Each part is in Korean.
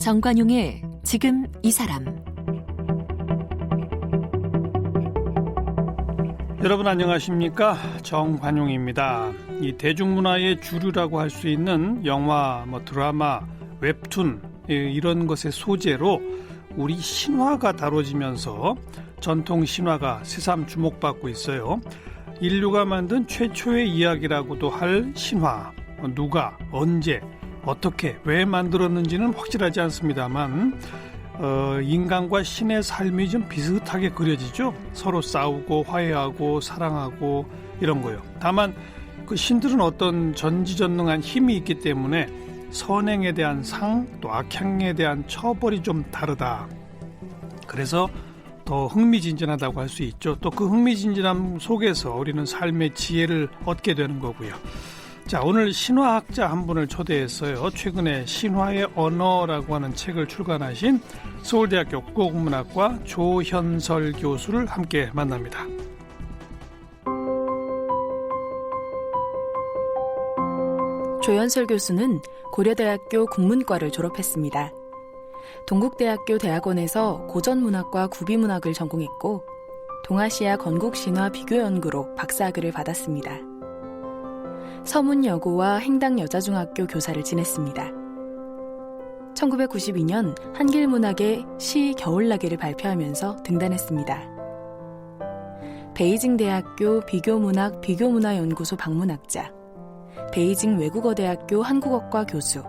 정관용의 지금 이 사람. 여러분 안녕하십니까? 정관용입니다. 이 대중문화의 주류라고 할 수 있는 영화, 드라마, 웹툰 이런 것의 소재로 우리 신화가 다뤄지면서 전통 신화가 새삼 주목받고 있어요. 인류가 만든 최초의 이야기라고도 할 신화, 누가, 언제, 어떻게, 왜 만들었는지는 확실하지 않습니다만 인간과 신의 삶이 좀 비슷하게 그려지죠. 서로 싸우고 화해하고 사랑하고 이런 거요. 다만 그 신들은 어떤 전지전능한 힘이 있기 때문에 선행에 대한 상, 또 악행에 대한 처벌이 좀 다르다. 그래서 더 흥미진진하다고 할 수 있죠. 또 그 흥미진진함 속에서 우리는 삶의 지혜를 얻게 되는 거고요. 자, 오늘 신화학자 한 분을 초대했어요. 최근에 신화의 언어라고 하는 책을 출간하신 서울대학교 국어국문학과 조현설 교수를 함께 만납니다. 조현설 교수는 고려대학교 국문과를 졸업했습니다. 동국대학교 대학원에서 고전문학과 구비문학을 전공했고 동아시아 건국신화 비교연구로 박사학위를 받았습니다. 서문여고와 행당여자중학교 교사를 지냈습니다. 1992년 한길문학의 시 겨울나기를 발표하면서 등단했습니다. 베이징대학교 비교문학 비교문화연구소 방문학자, 베이징 외국어대학교 한국어과 교수,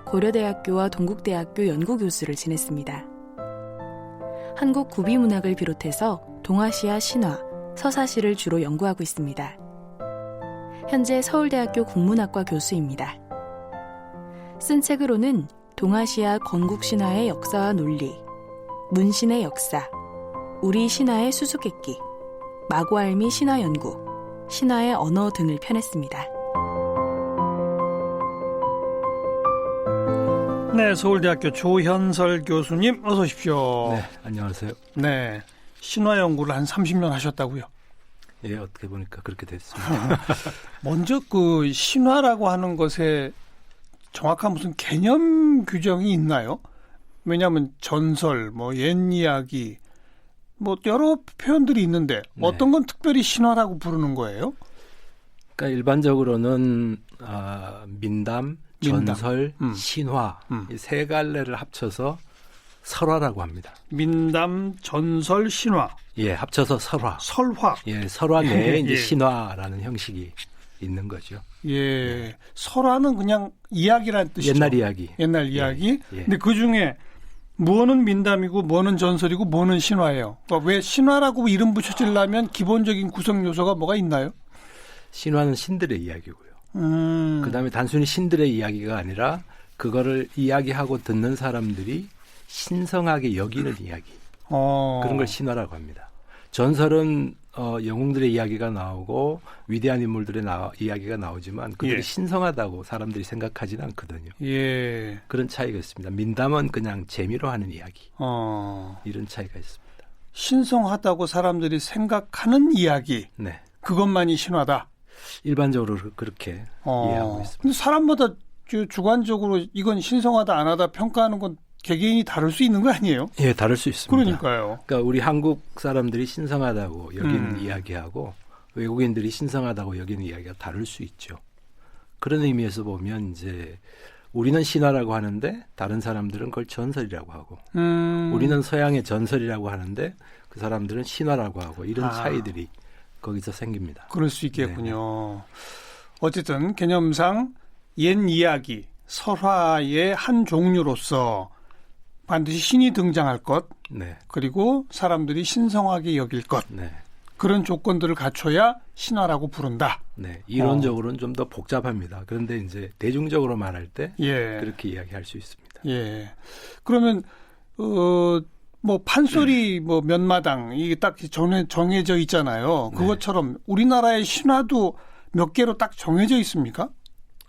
고려대학교와 동국대학교 연구교수를 지냈습니다. 한국 구비문학을 비롯해서 동아시아 신화, 서사시를 주로 연구하고 있습니다. 현재 서울대학교 국문학과 교수입니다. 쓴 책으로는 동아시아 건국신화의 역사와 논리, 문신의 역사, 우리 신화의 수수께끼, 마구알미 신화연구, 신화의 언어 등을 펴냈습니다. 네, 서울대학교 조현설 교수님 어서 오십시오. 네, 안녕하세요. 네, 신화 연구를 한 30년 하셨다고요? 예, 어떻게 보니까 그렇게 됐습니다. 먼저 그 신화라고 하는 것에 정확한 무슨 개념 규정이 있나요? 왜냐하면 전설, 옛 이야기, 여러 표현들이 있는데 어떤 건 특별히 신화라고 부르는 거예요? 그러니까 일반적으로는 민담, 전설, 신화 이 세 갈래를 합쳐서 설화라고 합니다. 민담, 전설, 신화. 예, 합쳐서 설화. 설화. 예, 설화 내에 이제 예. 신화라는 형식이 있는 거죠. 예, 설화는 그냥 이야기란 뜻이죠. 옛날 이야기. 옛날 이야기. 예. 근데 그 중에 뭐는 민담이고 뭐는 전설이고 뭐는 신화예요. 그러니까 왜 신화라고 이름 붙여지려면 기본적인 구성 요소가 뭐가 있나요? 신화는 신들의 이야기고요. 그다음에 단순히 신들의 이야기가 아니라 그거를 이야기하고 듣는 사람들이 신성하게 여기는 이야기. 그런 걸 신화라고 합니다. 전설은 영웅들의 이야기가 나오고 위대한 인물들의 이야기가 나오지만 그들이 예. 신성하다고 사람들이 생각하지는 않거든요. 예. 그런 차이가 있습니다. 민담은 그냥 재미로 하는 이야기. 이런 차이가 있습니다. 신성하다고 사람들이 생각하는 이야기. 네. 그것만이 신화다. 일반적으로 그렇게 이해하고 있습니다. 근데 사람마다 주관적으로 이건 신성하다 안 하다 평가하는 건 개개인이 다를 수 있는 거 아니에요? 예, 다를 수 있습니다. 그러니까요. 그러니까 우리 한국 사람들이 신성하다고 여기는 이야기하고 외국인들이 신성하다고 여기는 이야기가 다를 수 있죠. 그런 의미에서 보면 이제 우리는 신화라고 하는데 다른 사람들은 그걸 전설이라고 하고 우리는 서양의 전설이라고 하는데 그 사람들은 신화라고 하고 이런 차이들이 거기서 생깁니다. 그럴 수 있겠군요. 어쨌든 개념상 옛 이야기, 설화의 한 종류로서 반드시 신이 등장할 것, 그리고 사람들이 신성하게 여길 것, 그런 조건들을 갖춰야 신화라고 부른다. 네, 이론적으로는 좀 더 복잡합니다. 그런데 이제 대중적으로 말할 때 그렇게 이야기할 수 있습니다. 예. 그러면 판소리 몇 마당 이게 딱 정해져 있잖아요. 그것처럼 우리나라의 신화도 몇 개로 딱 정해져 있습니까?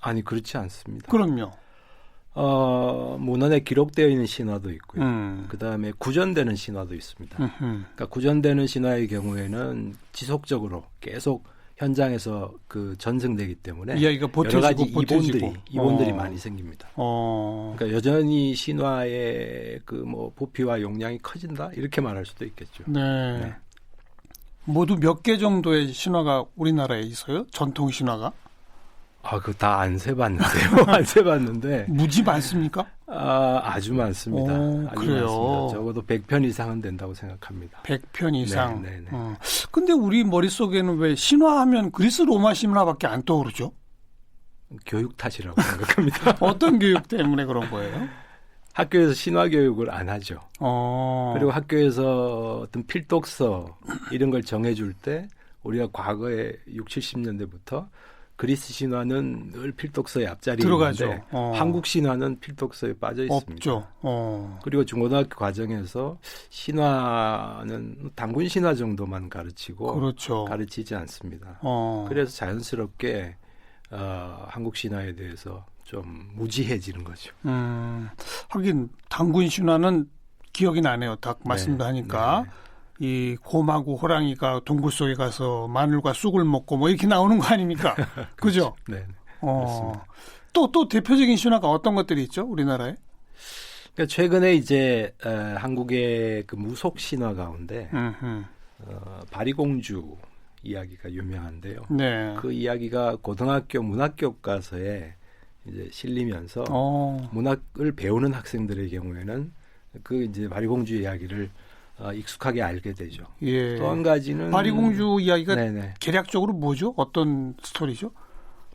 아니, 그렇지 않습니다. 그럼요. 문헌에 기록되어 있는 신화도 있고요. 그다음에 구전되는 신화도 있습니다. 그러니까 구전되는 신화의 경우에는 지속적으로 계속 현장에서 그 전승되기 때문에 이야기가 여러 가지 보태지고 이본들이 많이 생깁니다. 그러니까 여전히 신화의 그 뭐 부피와 용량이 커진다 이렇게 말할 수도 있겠죠. 네. 네. 모두 몇 개 정도의 신화가 우리나라에 있어요? 전통 신화가? 그거 다 안 세봤는데요. 안 세봤는데. 무지 많습니까? 아주 많습니다. 아주 그래요. 많습니다. 적어도 100편 이상은 된다고 생각합니다. 100편 이상. 네. 근데 우리 머릿속에는 왜 신화하면 그리스 로마 신화밖에 안 떠오르죠? 교육 탓이라고 생각합니다. 어떤 교육 때문에 그런 거예요? 학교에서 신화 교육을 안 하죠. 그리고 학교에서 어떤 필독서 이런 걸 정해줄 때 우리가 과거에 60, 70년대부터 그리스 신화는 늘 필독서의 앞자리에 들어가죠. 있는데 한국 신화는 필독서에 빠져 있습니다. 없죠. 그리고 중고등학교 과정에서 신화는 단군 신화 정도만 가르치고 그렇죠. 가르치지 않습니다. 그래서 자연스럽게 한국 신화에 대해서 좀 무지해지는 거죠. 하긴 단군 신화는 기억이 나네요. 딱 말씀도 하니까. 이 곰하고 호랑이가 동굴 속에 가서 마늘과 쑥을 먹고 뭐 이렇게 나오는 거 아닙니까? 그죠? 네. 그렇습니다. 또 대표적인 신화가 어떤 것들이 있죠? 우리나라에? 그러니까 최근에 이제 한국의 그 무속 신화 가운데 바리공주 이야기가 유명한데요. 네. 그 이야기가 고등학교 문학 교과서에 이제 실리면서 문학을 배우는 학생들의 경우에는 그 이제 바리공주 이야기를 익숙하게 알게 되죠. 예. 또 한 가지는 바리공주 이야기가 개략적으로 뭐죠? 어떤 스토리죠?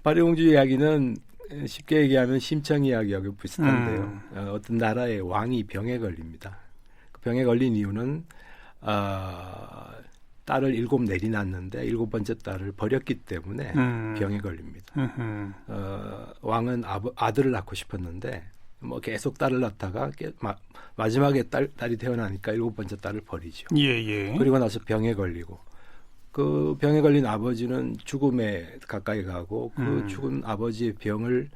바리공주 이야기는 쉽게 얘기하면 심청 이야기하고 비슷한데요. 어떤 나라의 왕이 병에 걸립니다. 그 병에 걸린 이유는 딸을 7 내리놨는데 7번째 딸을 버렸기 때문에 병에 걸립니다. 왕은 아들을 낳고 싶었는데 뭐 계속 딸을 낳다가 마지막에 딸이 태어나니까 7번째 딸을 버리죠. 예. 그리고 나서 병에 걸리고 그 병에 걸린 아버지는 죽음에 가까이 가고 그 죽은 아버지의 병을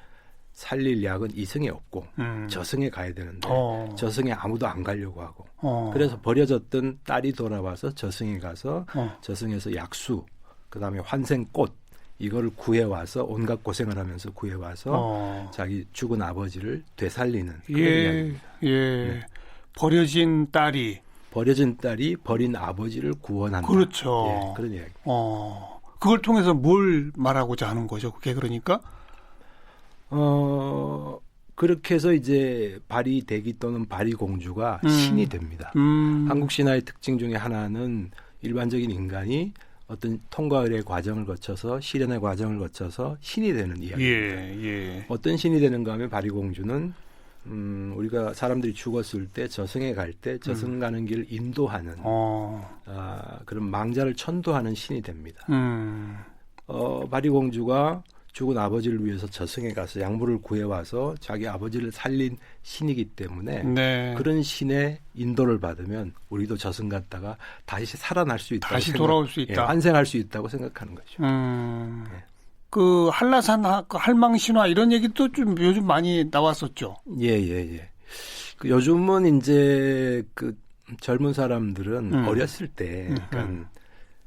살릴 약은 이승에 없고 저승에 가야 되는데 저승에 아무도 안 가려고 하고 그래서 버려졌던 딸이 돌아와서 저승에 가서 저승에서 약수 그다음에 환생꽃 이거를 구해와서 온갖 고생을 하면서 구해와서 자기 죽은 아버지를 되살리는 그런 이야기입니다. 네. 버려진 딸이 버린 아버지를 구원한다. 그렇죠. 예, 그런 이야기. 그걸 통해서 뭘 말하고자 하는 거죠? 그게 그러니까? 그렇게 해서 이제 바리대기 또는 바리공주가 신이 됩니다. 한국 신화의 특징 중에 하나는 일반적인 인간이 어떤 통과의 과정을 거쳐서 실현의 과정을 거쳐서 신이 되는 이야기입니다. 어떤 신이 되는가 하면 바리공주는 우리가 사람들이 죽었을 때 저승에 갈 때 저승 가는 길을 인도하는 그런 망자를 천도하는 신이 됩니다. 바리공주가 죽은 아버지를 위해서 저승에 가서 약물을 구해와서 자기 아버지를 살린 신이기 때문에 그런 신의 인도를 받으면 우리도 저승 갔다가 다시 살아날 수 있다. 다시 돌아올 수 있다. 환생할 수 있다고 생각하는 거죠. 그 한라산 할망신화 이런 얘기도 좀 요즘 많이 나왔었죠. 예. 그 요즘은 이제 그 젊은 사람들은 어렸을 때 그러니까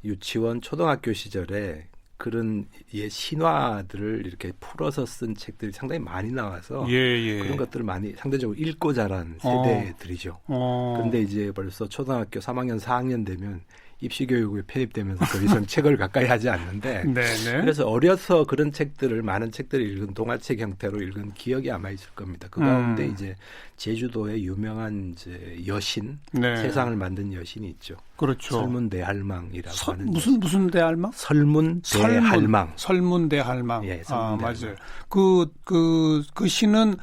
유치원 초등학교 시절에 그런 신화들을 이렇게 풀어서 쓴 책들이 상당히 많이 나와서 그런 것들을 많이 상대적으로 읽고 자란 세대들이죠. 그런데 이제 벌써 초등학교 3학년, 4학년 되면 입시교육에 편입되면서 더 이상 책을 가까이 하지 않는데 그래서 어려서 그런 책들을 많은 책들을 읽은 동화책 형태로 읽은 기억이 아마 있을 겁니다. 그 가운데 이제 제주도의 유명한 이제 여신, 세상을 만든 여신이 있죠. 그렇죠. 설문대할망이라고 하는 무슨 대할망? 설문대할망. 설문대할망. 예, 맞아요. 그 신은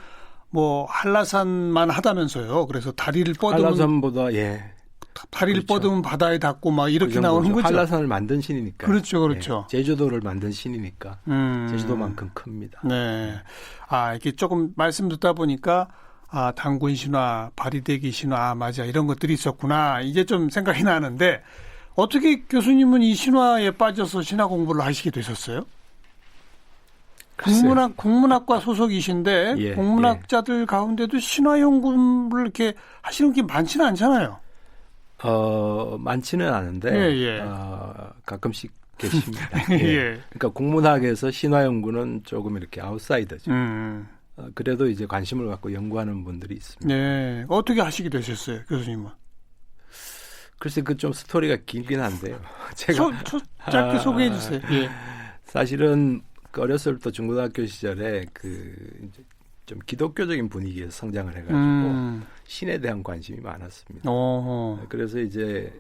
뭐 한라산만 하다면서요. 그래서 다리를 뻗으면 한라산보다 다리를 뻗으면 바다에 닿고 막 이렇게 나오는 거죠. 한라산을 만든 신이니까. 그렇죠. 제주도를 만든 신이니까 제주도만큼 큽니다. 네. 이렇게 조금 말씀 듣다 보니까 단군 신화, 바리대기 신화, 맞아 이런 것들이 있었구나. 이제 좀 생각이 나는데 어떻게 교수님은 이 신화에 빠져서 신화 공부를 하시게 되셨어요? 국문학과 소속이신데 국문학자들 가운데도 신화 연구를 이렇게 하시는 게 많지는 않잖아요. 많지는 않은데 가끔씩 계십니다. 예. 그러니까 국문학에서 신화 연구는 조금 이렇게 아웃사이더죠. 그래도 이제 관심을 갖고 연구하는 분들이 있습니다. 네. 어떻게 하시게 되셨어요, 교수님은? 글쎄 그 좀 스토리가 길긴 한데요. 제가 짧게 소개해 주세요. 예. 사실은 어렸을 때 중고등학교 시절에 이제 좀 기독교적인 분위기에서 성장을 해가지고 신에 대한 관심이 많았습니다. 그래서 이제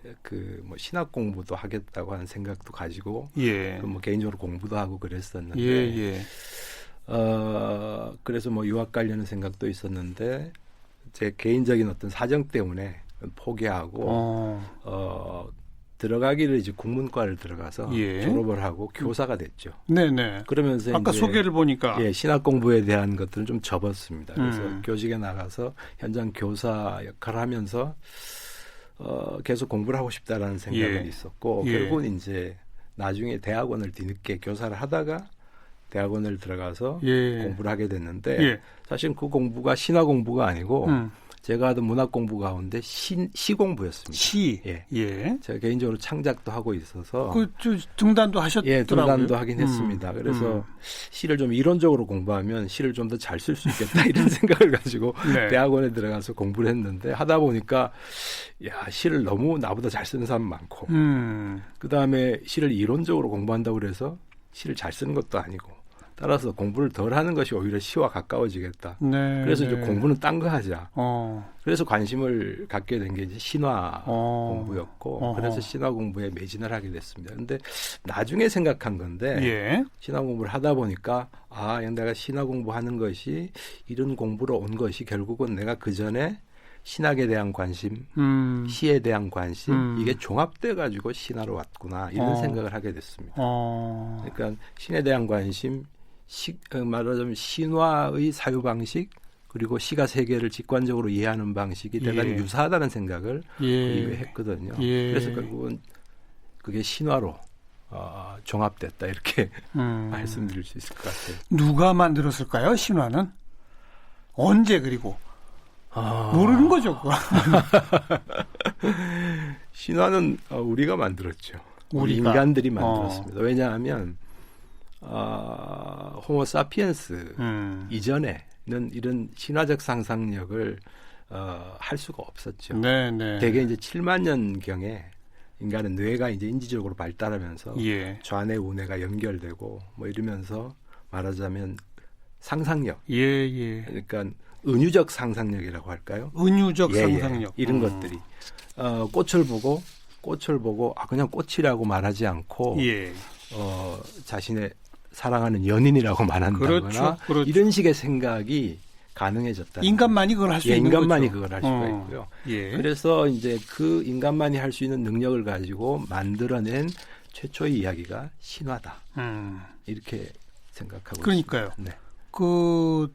뭐 신학 공부도 하겠다고 하는 생각도 가지고 예. 뭐 개인적으로 공부도 하고 그랬었는데 예. 그래서 뭐 유학 가려는 생각도 있었는데 제 개인적인 어떤 사정 때문에 포기하고 들어가기를 이제 국문과를 들어가서 예. 졸업을 하고 교사가 됐죠. 네네. 그러면서 아까 이제 소개를 보니까 신학 공부에 대한 것들은 좀 접었습니다. 그래서 교직에 나가서 현장 교사 역할을 하면서 계속 공부를 하고 싶다라는 생각은 있었고 결국은 이제 나중에 대학원을 뒤늦게 교사를 하다가 대학원을 들어가서 공부를 하게 됐는데 사실 그 공부가 신화 공부가 아니고 제가 하던 문학 공부 가운데 시 공부였습니다. 시. 예. 제가 개인적으로 창작도 하고 있어서 등단도 하셨더라고요. 예, 등단도 하긴 했습니다. 그래서 시를 좀 이론적으로 공부하면 시를 좀 더 잘 쓸 수 있겠다 이런 생각을 가지고 대학원에 들어가서 공부를 했는데 하다 보니까 시를 너무 나보다 잘 쓰는 사람 많고 그다음에 시를 이론적으로 공부한다고 그래서 시를 잘 쓰는 것도 아니고 따라서 공부를 덜 하는 것이 오히려 시와 가까워지겠다. 그래서 이제 공부는 딴 거 하자. 그래서 관심을 갖게 된 게 이제 신화 공부였고 그래서 신화 공부에 매진을 하게 됐습니다. 그런데 나중에 생각한 건데 신화 공부를 하다 보니까 내가 신화 공부하는 것이 이런 공부로 온 것이 결국은 내가 그 전에 신학에 대한 관심, 시에 대한 관심 이게 종합돼 가지고 신화로 왔구나 이런 생각을 하게 됐습니다. 그러니까 신에 대한 관심, 말하자면 신화의 사유 방식 그리고 시가 세계를 직관적으로 이해하는 방식이 대단히 유사하다는 생각을 했거든요. 그래서 결국은 그게 신화로 종합됐다 이렇게 말씀드릴 수 있을 것 같아요. 누가 만들었을까요? 신화는 언제 그리고 모르는 거죠. 그거. 신화는 우리가 만들었죠. 우리 인간들이 만들었습니다. 왜냐하면 호모 사피엔스 이전에는 이런 신화적 상상력을 할 수가 없었죠. 대개 이제 7만 년경에 인간의 뇌가 이제 인지적으로 발달하면서 좌뇌 우뇌가 연결되고 뭐 이러면서 말하자면 상상력. 그러니까 은유적 상상력이라고 할까요? 은유적 상상력. 이런 것들이 꽃을 보고 그냥 꽃이라고 말하지 않고 자신의 사랑하는 연인이라고 말한다거나 그렇죠. 이런 식의 생각이 가능해졌다. 인간만이 그걸 할 수 있는 거죠. 인간만이 그걸 할 수가 있고요. 그래서 이제 그 인간만이 할 수 있는 능력을 가지고 만들어낸 최초의 이야기가 신화다. 이렇게 생각하고 그러니까요. 있습니다. 그냥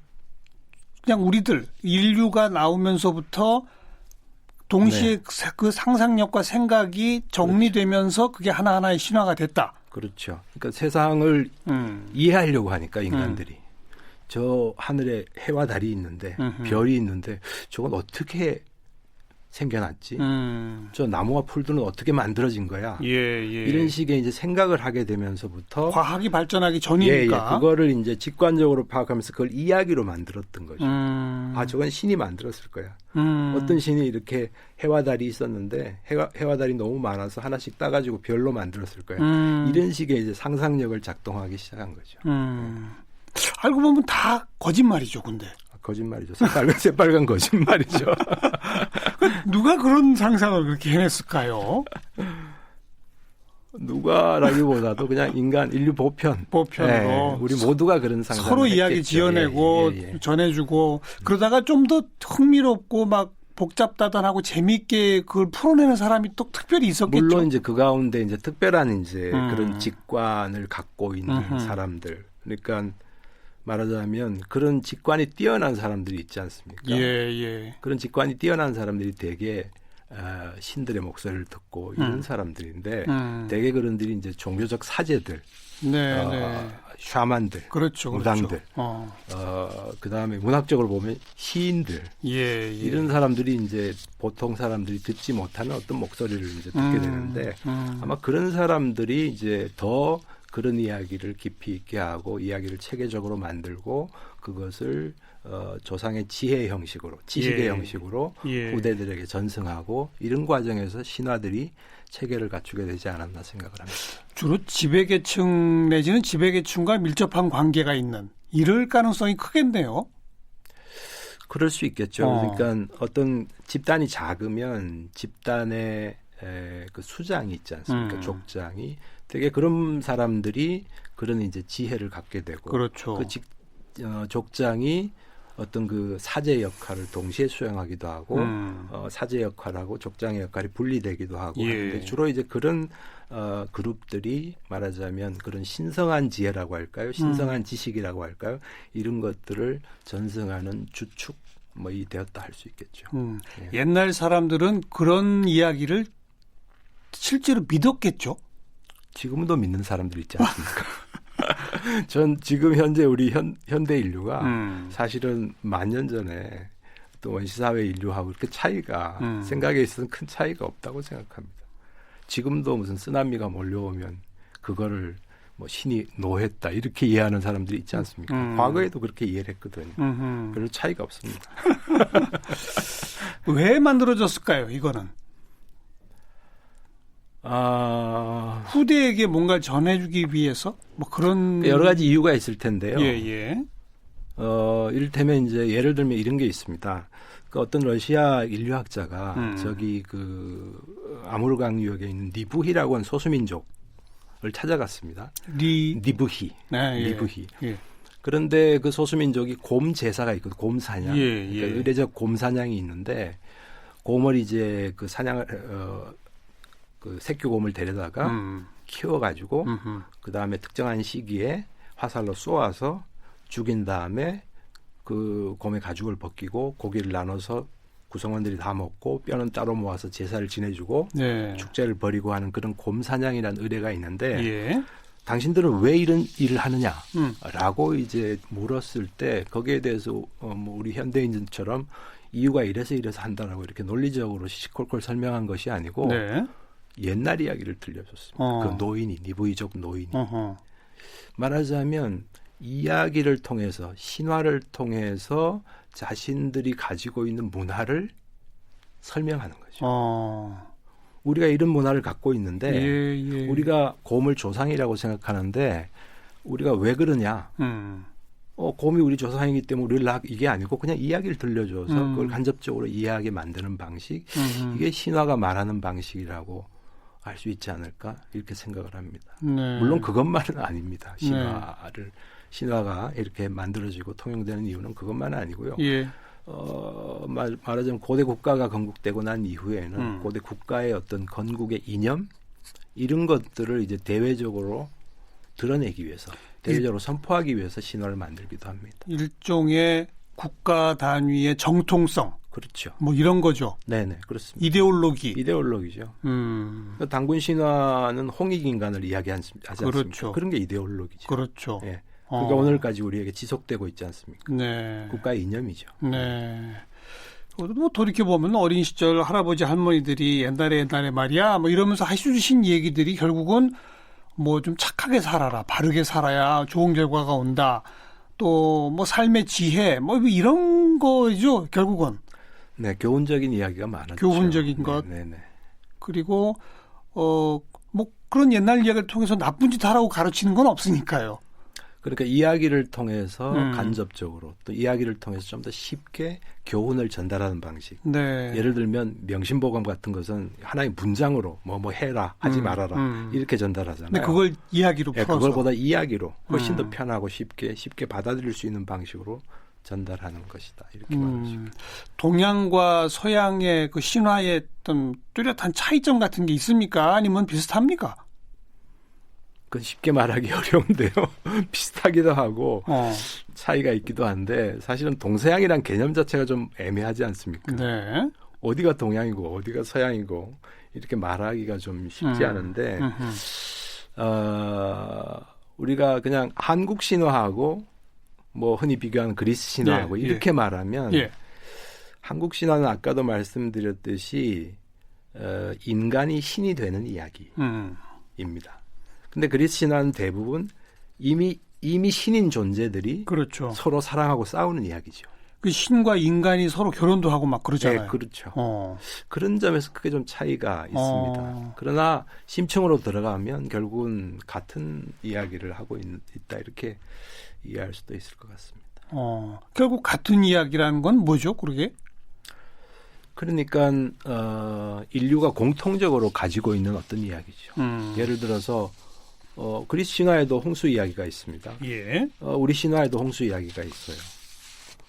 우리들 인류가 나오면서부터 동시에 그 상상력과 생각이 정리되면서 그게 하나하나의 신화가 됐다. 그렇죠. 그러니까 세상을 이해하려고 하니까 인간들이 저 하늘에 해와 달이 있는데 별이 있는데 저건 어떻게 생겨났지? 저 나무와 풀들은 어떻게 만들어진 거야? 이런 식의 이제 생각을 하게 되면서부터 과학이 발전하기 전이니까 그거를 이제 직관적으로 파악하면서 그걸 이야기로 만들었던 거죠. 저건 신이 만들었을 거야. 어떤 신이 이렇게 해와 달이 있었는데 해와 달이 너무 많아서 하나씩 따가지고 별로 만들었을 거야. 이런 식의 이제 상상력을 작동하기 시작한 거죠. 알고 보면 다 거짓말이죠, 근데. 거짓말이죠. 새빨간 거짓말이죠. 누가 그런 상상을 그렇게 해냈을까요? 누가라기보다도 그냥 인류 보편으로 우리 모두가 그런 상상을 서로 했겠죠. 이야기 지어내고 전해주고 그러다가 좀 더 흥미롭고 막 복잡다단하고 재미있게 그걸 풀어내는 사람이 또 특별히 있었겠죠. 물론 이제 그 가운데 이제 특별한 이제 그런 직관을 갖고 있는 사람들, 그러니까 말하자면 그런 직관이 뛰어난 사람들이 있지 않습니까? 예. 그런 직관이 뛰어난 사람들이 되게 신들의 목소리를 듣고 이런 사람들인데 대개 그런들이 이제 종교적 사제들, 네, 네. 샤만들, 그렇죠, 무당들, 그다음에 문학적으로 보면 시인들, 예, 예. 이런 사람들이 이제 보통 사람들이 듣지 못하는 어떤 목소리를 이제 듣게 되는데 아마 그런 사람들이 이제 더 그런 이야기를 깊이 있게 하고 이야기를 체계적으로 만들고 그것을 조상의 지혜 형식으로, 지식의 예. 형식으로 예. 후대들에게 전승하고 이런 과정에서 신화들이 체계를 갖추게 되지 않았나 생각을 합니다. 주로 지배계층 내지는 지배계층과 밀접한 관계가 있는 이럴 가능성이 크겠네요. 그럴 수 있겠죠. 그러니까 어떤 집단이 작으면 집단의 그 수장이 있지 않습니까? 족장이 되게 그런 사람들이 그런 이제 지혜를 갖게 되고 그렇죠. 그 족장이 어떤 그 사제 역할을 동시에 수행하기도 하고 사제 역할하고 족장의 역할이 분리되기도 하고 예. 하는데 주로 이제 그런 그룹들이 말하자면 그런 신성한 지혜라고 할까요? 신성한 지식이라고 할까요? 이런 것들을 전승하는 주축 이 되었다 할 수 있겠죠. 예. 옛날 사람들은 그런 이야기를 실제로 믿었겠죠. 지금도 믿는 사람들 있지 않습니까? 전 지금 현재 우리 현대 인류가 사실은 만 년 전에 또 원시사회 인류하고 이렇게 차이가 생각에 있어서는 큰 차이가 없다고 생각합니다. 지금도 무슨 쓰나미가 몰려오면 그거를 신이 노했다 이렇게 이해하는 사람들이 있지 않습니까? 과거에도 그렇게 이해를 했거든요. 별로 차이가 없습니다. 왜 만들어졌을까요? 이거는 후대에게 뭔가 전해주기 위해서 그런 여러 가지 이유가 있을 텐데요. 예. 이를테면 이제 예를 들면 이런 게 있습니다. 그 어떤 러시아 인류학자가 저기 그 아무르강 유역에 있는 니부히라고 하는 소수민족을 찾아갔습니다. 니부히. 네, 니부히. 예. 그런데 그 소수민족이 곰 제사가 있거든요. 곰 사냥. 예. 그러니까 의례적 곰 사냥이 있는데 곰을 이제 그 사냥을 그 새끼곰을 데려다가 키워가지고 그 다음에 특정한 시기에 화살로 쏘아서 죽인 다음에 그 곰의 가죽을 벗기고 고기를 나눠서 구성원들이 다 먹고 뼈는 따로 모아서 제사를 지내주고 네. 축제를 벌이고 하는 그런 곰 사냥이라는 의례가 있는데 예. 당신들은 왜 이런 일을 하느냐라고 이제 물었을 때 거기에 대해서 우리 현대인들처럼 이유가 이래서 한다라고 이렇게 논리적으로 시시콜콜 설명한 것이 아니고 네. 옛날 이야기를 들려줬습니다. 그 노인이 니부이족 노인이 말하자면 이야기를 통해서 신화를 통해서 자신들이 가지고 있는 문화를 설명하는 거죠. 우리가 이런 문화를 갖고 있는데 예. 우리가 곰을 조상이라고 생각하는데 우리가 왜 그러냐? 곰이 우리 조상이기 때문에 우리를 이게 아니고 그냥 이야기를 들려줘서 그걸 간접적으로 이해하게 만드는 방식 이게 신화가 말하는 방식이라고 알 수 있지 않을까 이렇게 생각을 합니다. 네. 물론 그것만은 아닙니다. 신화가 이렇게 만들어지고 통용되는 이유는 그것만은 아니고요. 예. 말하자면 고대 국가가 건국되고 난 이후에는 고대 국가의 어떤 건국의 이념 이런 것들을 이제 대외적으로 드러내기 위해서 대외적으로 선포하기 위해서 신화를 만들기도 합니다. 일종의 국가 단위의 정통성. 그렇죠. 이런 거죠. 네네 그렇습니다. 이데올로기죠. 단군 신화는 홍익인간을 이야기하지 않습니까? 그렇죠. 그런 게 이데올로기죠. 그렇죠. 예. 그러니까 오늘까지 우리에게 지속되고 있지 않습니까? 네. 국가의 이념이죠. 네. 돌이켜보면 어린 시절 할아버지 할머니들이 옛날에 말이야 이러면서 해주신 얘기들이 결국은 좀 착하게 살아라, 바르게 살아야 좋은 결과가 온다. 또 삶의 지혜 이런 거죠 결국은. 네, 교훈적인 이야기가 많았죠. 교훈적인 것. 네네. 그리고 그런 옛날 이야기를 통해서 나쁜 짓 하라고 가르치는 건 없으니까요. 그러니까 이야기를 통해서 간접적으로 또 이야기를 통해서 좀 더 쉽게 교훈을 전달하는 방식. 네. 예를 들면 명심보감 같은 것은 하나의 문장으로 뭐 해라, 하지 말아라 이렇게 전달하잖아요. 근데 그걸 이야기로 풀어서. 그걸보다 이야기로 훨씬 더 편하고 쉽게 받아들일 수 있는 방식으로 전달하는 것이다. 이렇게 말하죠. 동양과 서양의 그 신화의 어떤 뚜렷한 차이점 같은 게 있습니까? 아니면 비슷합니까? 그건 쉽게 말하기 어려운데요. 비슷하기도 하고 차이가 있기도 한데 사실은 동서양이란 개념 자체가 좀 애매하지 않습니까? 네. 어디가 동양이고 어디가 서양이고 이렇게 말하기가 좀 쉽지 않은데 우리가 그냥 한국 신화하고 뭐 흔히 비교하는 그리스 신화하고 이렇게 말하면 한국 신화는 아까도 말씀드렸듯이 인간이 신이 되는 이야기입니다. 근데 그리스 신화는 대부분 이미 신인 존재들이 그렇죠. 서로 사랑하고 싸우는 이야기죠. 그 신과 인간이 서로 결혼도 하고 막 그러잖아요. 네, 그렇죠. 그런 점에서 크게 좀 차이가 있습니다. 그러나 심층으로 들어가면 결국은 같은 이야기를 하고 있다 이렇게 이해할 수도 있을 것 같습니다. 결국 같은 이야기라는 건 뭐죠? 그러게? 그러니까 인류가 공통적으로 가지고 있는 어떤 이야기죠. 예를 들어서 그리스 신화에도 홍수 이야기가 있습니다. 예. 우리 신화에도 홍수 이야기가 있어요.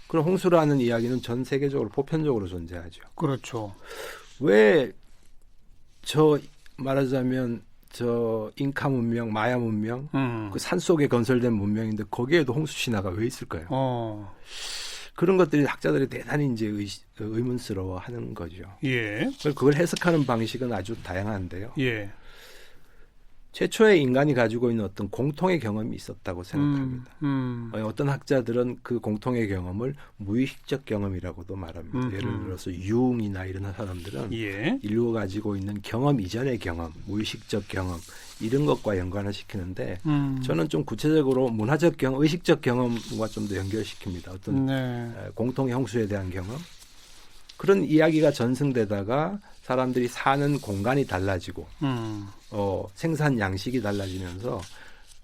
그럼 홍수라는 이야기는 전 세계적으로 보편적으로 존재하죠. 그렇죠. 왜 말하자면 잉카 문명, 마야 문명, 그 산속에 건설된 문명인데 거기에도 홍수 신화가 왜 있을까요? 그런 것들이 학자들이 대단히 이제 의문스러워하는 거죠. 예. 그걸 해석하는 방식은 아주 다양한데요. 예. 최초의 인간이 가지고 있는 어떤 공통의 경험이 있었다고 생각합니다. 어떤 학자들은 그 공통의 경험을 무의식적 경험이라고도 말합니다. 예를 들어서 융이나 이런 사람들은 인류가 가지고 있는 경험 이전의 경험, 무의식적 경험 이런 것과 연관을 시키는데 저는 좀 구체적으로 문화적 경험, 의식적 경험과 좀 더 연결시킵니다. 어떤 공통의 홍수에 대한 경험. 그런 이야기가 전승되다가 사람들이 사는 공간이 달라지고 생산 양식이 달라지면서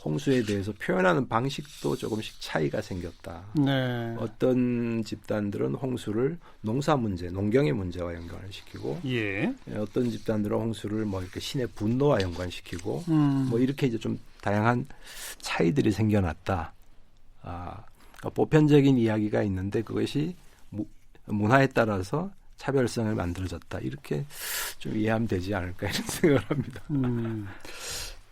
홍수에 대해서 표현하는 방식도 조금씩 차이가 생겼다. 네. 어떤 집단들은 홍수를 농사 문제, 농경의 문제와 연관을 시키고 어떤 집단들은 홍수를 뭐 이렇게 신의 분노와 연관시키고 뭐 이렇게 이제 좀 다양한 차이들이 생겨났다. 그러니까 보편적인 이야기가 있는데 그것이 문화에 따라서 차별성을 만들어졌다. 이렇게 좀 이해하면 되지 않을까 이런 생각을 합니다.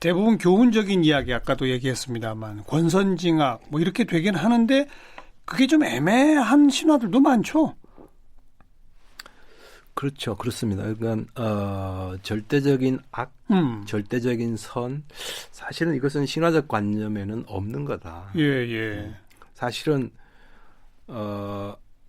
대부분 교훈적인 이야기 아까도 얘기했습니다만 권선징악 뭐 이렇게 되긴 하는데 그게 좀 애매한 신화들도 많죠. 그렇죠. 그렇습니다. 그러니까 절대적인 악, 절대적인 선 사실은 이것은 신화적 관념에는 없는 거다. 예. 사실은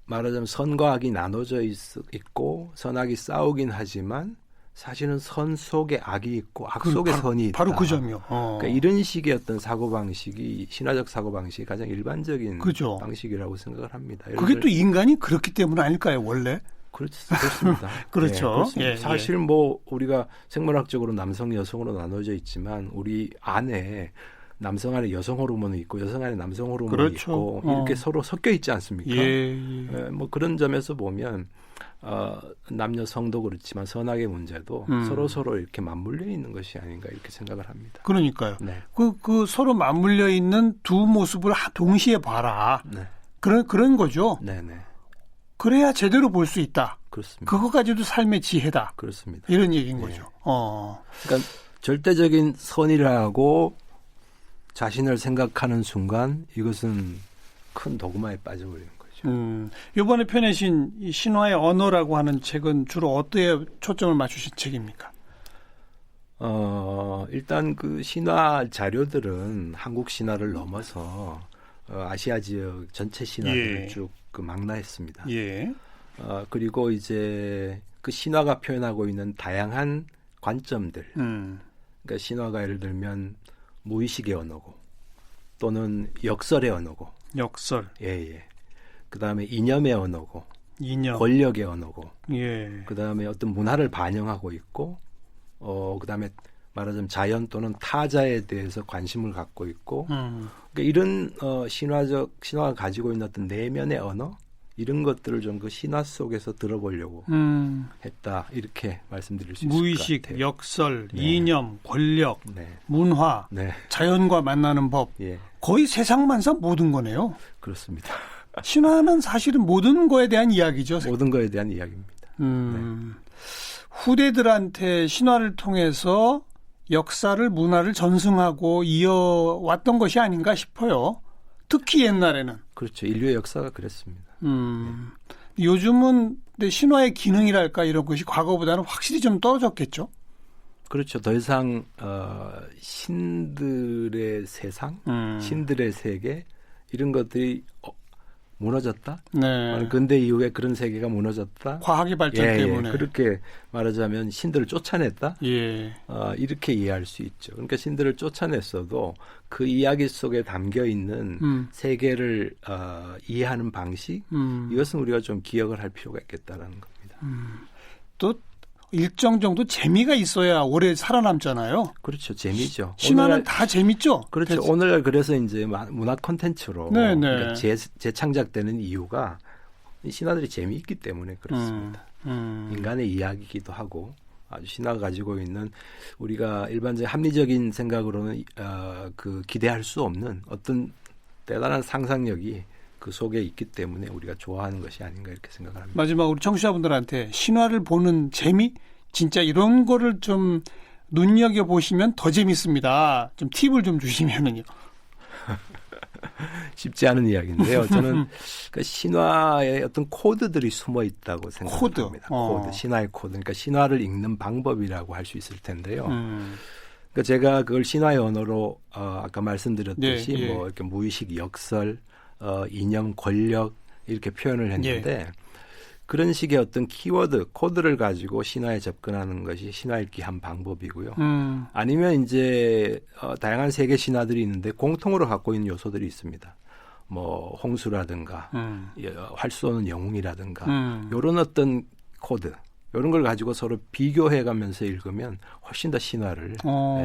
말하자면 선과 악이 나눠져 있고 선악이 싸우긴 하지만 사실은 선 속에 악이 있고 악 속에 선이 있다. 바로 그 점이요. 그러니까 이런 식의 어떤 사고방식이 신화적 사고방식이 가장 일반적인 그죠. 방식이라고 생각을 합니다. 그게 또 인간이 그렇기 때문 아닐까요 원래? 그렇습니다. 그렇죠. 네, 그렇습니다. 사실 뭐 우리가 생물학적으로 남성 여성으로 나눠져 있지만 우리 안에 남성 안에 여성 호르몬이 있고 여성 안에 남성 호르몬이 그렇죠. 있고 이렇게 서로 섞여 있지 않습니까? 뭐 그런 점에서 보면 남녀 성도 그렇지만 선악의 문제도 서로 이렇게 맞물려 있는 것이 아닌가 이렇게 생각을 합니다. 그러니까요. 네. 그 서로 맞물려 있는 두 모습을 동시에 봐라. 네. 그런 거죠. 네네. 그래야 제대로 볼 수 있다. 그렇습니다. 그거까지도 삶의 지혜다. 그렇습니다. 이런 얘기인 네. 거죠. 그러니까 절대적인 선이라고 자신을 생각하는 순간 이것은 큰 도구마에 빠져버리는 거죠. 이번에 펴내신 이 신화의 언어라고 하는 책은 주로 어디에 초점을 맞추신 책입니까? 일단 그 신화 자료들은 한국 신화를 넘어서 아시아 지역 전체 신화들을 쭉 그 망라했습니다. 그리고 이제 그 신화가 표현하고 있는 다양한 관점들. 그러니까 신화가 예를 들면 무의식의 언어고 또는 역설의 언어고. 역설. 예. 그다음에 이념의 언어고. 이념. 권력의 언어고. 예. 그다음에 어떤 문화를 반영하고 있고 그다음에 말하자면 자연 또는 타자에 대해서 관심을 갖고 있고 그러니까 이런 신화가 가지고 있는 어떤 내면의 언어 이런 것들을 좀 그 신화 속에서 들어보려고 했다 이렇게 말씀드릴 수 있을 무의식, 것 같아요. 역설, 이념, 권력, 네. 문화, 자연과 만나는 법 거의 세상만사 모든 거네요. 그렇습니다. 신화는 사실은 모든 거에 대한 이야기죠. 모든 거에 대한 이야기입니다. 후대들한테 신화를 통해서 역사를 문화를 전승하고 이어왔던 것이 아닌가 싶어요. 특히 옛날에는. 그렇죠. 인류의 역사가 그랬습니다. 요즘은 근데 신화의 기능이랄까 이런 것이 과거보다는 확실히 좀 떨어졌겠죠. 그렇죠. 더 이상 신들의 세상, 신들의 세계 이런 것들이 무너졌다. 네. 근대 이후에 그런 세계가 무너졌다. 과학의 발전 때문에. 그렇게 말하자면 신들을 쫓아냈다. 예. 이렇게 이해할 수 있죠. 그러니까 신들을 쫓아냈어도 그 이야기 속에 담겨 있는 세계를 이해하는 방식, 이것은 우리가 좀 기억을 할 필요가 있겠다라는 겁니다. 또 일정 정도 재미가 있어야 오래 살아남잖아요. 그렇죠. 재미죠. 신화는 다 재밌죠. 그렇죠. 오늘날 그래서 이제 문화 콘텐츠로 그러니까 재창작되는 이유가 신화들이 재미있기 때문에 그렇습니다. 인간의 이야기이기도 하고 아주 신화가 가지고 있는 우리가 일반적인 합리적인 생각으로는 기대할 수 없는 어떤 대단한 상상력이 그 속에 있기 때문에 우리가 좋아하는 것이 아닌가 이렇게 생각을 합니다. 마지막으로 청취자분들한테 신화를 보는 재미? 진짜 이런 거를 좀 눈여겨보시면 더 재밌습니다. 좀 팁을 좀 주시면은요. 쉽지 않은 이야기인데요. 저는 그 신화에 어떤 코드들이 숨어 있다고 생각합니다. 코드, 신화의 코드. 그러니까 신화를 읽는 방법이라고 할 수 있을 텐데요. 그러니까 제가 그걸 신화의 언어로 아까 말씀드렸듯이 뭐 이렇게 무의식 역설, 이념, 권력 이렇게 표현을 했는데 그런 식의 어떤 키워드, 코드를 가지고 신화에 접근하는 것이 신화 읽기 한 방법이고요. 아니면 이제 다양한 세계 신화들이 있는데 공통으로 갖고 있는 요소들이 있습니다. 뭐 홍수라든가 활 쏘는 영웅이라든가 이런 어떤 코드, 이런 걸 가지고 서로 비교해가면서 읽으면 훨씬 더 신화를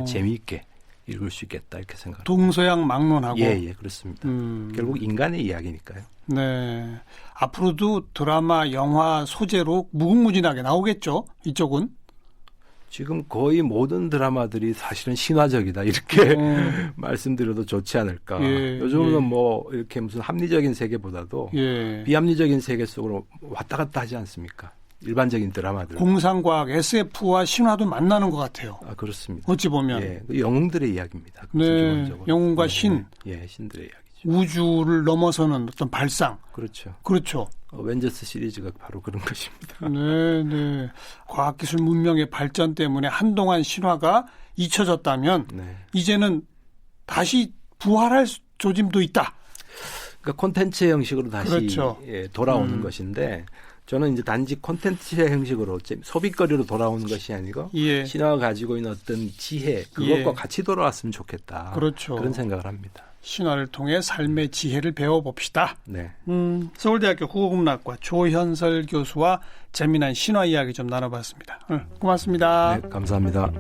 재미있게 읽을 수 있겠다 이렇게 생각합니다. 동서양막론하고. 예, 그렇습니다. 결국 인간의 이야기니까요. 네. 앞으로도 드라마, 영화 소재로 무궁무진하게 나오겠죠? 이쪽은? 지금 거의 모든 드라마들이 사실은 신화적이다 이렇게 말씀드려도 좋지 않을까. 요즘은 뭐 이렇게 무슨 합리적인 세계보다도 비합리적인 세계 속으로 왔다 갔다 하지 않습니까? 일반적인 드라마들. 공상과학, SF와 신화도 만나는 것 같아요. 그렇습니다. 어찌 보면. 영웅들의 이야기입니다. 네, 기본적으로. 영웅과 신. 신들의 이야기죠. 우주를 넘어서는 어떤 발상. 그렇죠. 그렇죠. 어벤져스 시리즈가 바로 그런 것입니다. 네. 과학기술 문명의 발전 때문에 한동안 신화가 잊혀졌다면 이제는 다시 부활할 조짐도 있다. 그러니까 콘텐츠 형식으로 다시 돌아오는 것인데 저는 이제 단지 콘텐츠 형식으로 소비거리로 돌아오는 것이 아니고 신화가 가지고 있는 어떤 지혜 그것과 같이 돌아왔으면 좋겠다. 그렇죠. 그런 생각을 합니다. 신화를 통해 삶의 지혜를 배워봅시다. 네. 서울대학교 국어국문학과 조현설 교수와 재미난 신화 이야기 좀 나눠봤습니다. 고맙습니다. 네, 감사합니다.